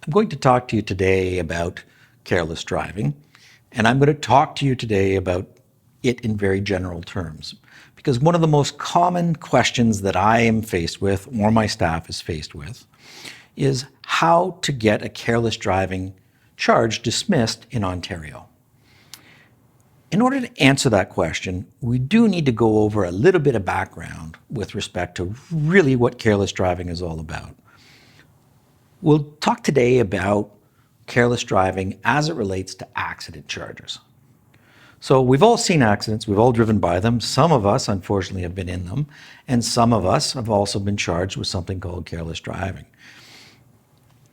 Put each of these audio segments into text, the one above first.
I'm going to talk to you today about careless driving, and I'm going to talk to you today about it in very general terms. Because one of the most common questions that I am faced with, or my staff is faced with, is how to get a careless driving charge dismissed in Ontario. In order to answer that question, we do need to go over a little bit of background with respect to really what careless driving is all about. We'll talk today about careless driving as it relates to accident charges. So we've all seen accidents, we've all driven by them. Some of us, unfortunately, have been in them, and some of us have also been charged with something called careless driving.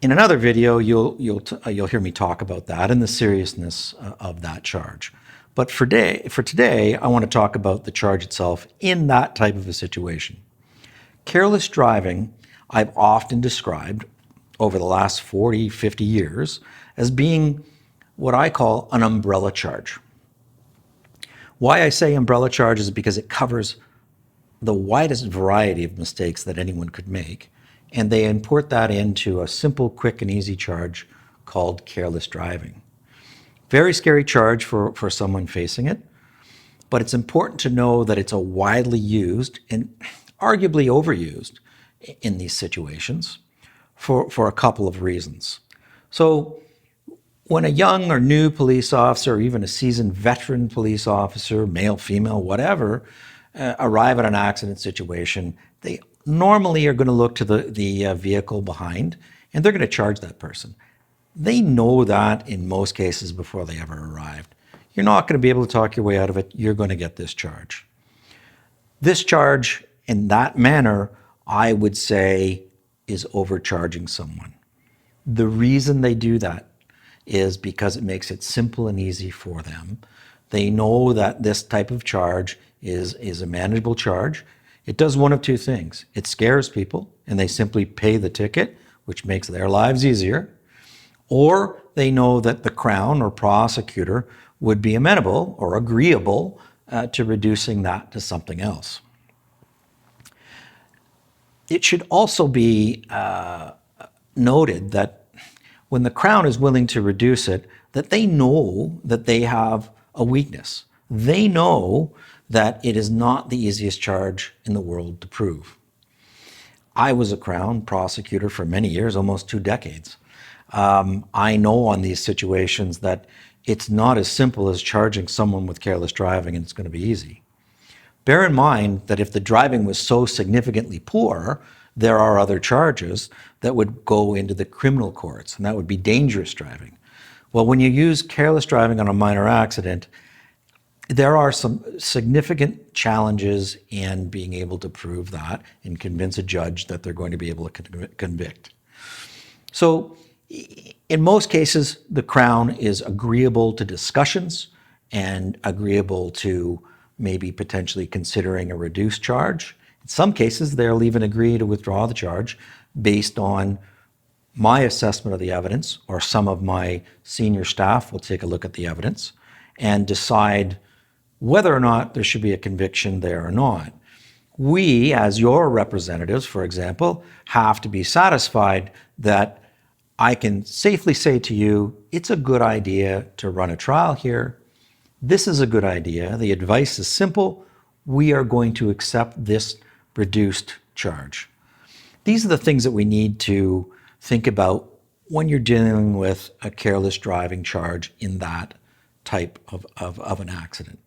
In another video, you'll hear me talk about that and the seriousness of that charge. But for today, I want to talk about the charge itself in that type of a situation. Careless driving, I've often described over the last 40, 50 years as being what I call an umbrella charge. Why I say umbrella charge is because it covers the widest variety of mistakes that anyone could make, and they import that into a simple, quick, and easy charge called careless driving. Very scary charge for someone facing it, but it's important to know that it's a widely used and arguably overused in these situations for a couple of reasons. So when a young or new police officer, or even a seasoned veteran police officer, male, female, whatever, arrive at an accident situation, they normally are going to look to the vehicle behind, and they're going to charge that person. They know that in most cases before they ever arrived. You're not going to be able to talk your way out of it. You're going to get this charge. This charge, in that manner, I would say, is overcharging someone. The reason they do that is because it makes it simple and easy for them. They know that this type of charge is a manageable charge. It does one of two things. It scares people, and they simply pay the ticket, which makes their lives easier. Or they know that the Crown or prosecutor would be amenable or agreeable to reducing that to something else. It should also be noted that when the Crown is willing to reduce it, that they know that they have a weakness. They know that it is not the easiest charge in the world to prove. I was a Crown prosecutor for many years, almost 2 decades. I know on these situations that it's not as simple as charging someone with careless driving and it's going to be easy. Bear in mind that if the driving was so significantly poor, there are other charges that would go into the criminal courts, and that would be dangerous driving. Well, when you use careless driving on a minor accident, there are some significant challenges in being able to prove that and convince a judge that they're going to be able to convict. So in most cases, the Crown is agreeable to discussions and agreeable to maybe potentially considering a reduced charge. In some cases, they'll even agree to withdraw the charge based on my assessment of the evidence, or some of my senior staff will take a look at the evidence and decide whether or not there should be a conviction there or not. We, as your representatives, for example, have to be satisfied that I can safely say to you, it's a good idea to run a trial here. This is a good idea. The advice is simple. We are going to accept this reduced charge. These are the things that we need to think about when you're dealing with a careless driving charge in that type of an accident.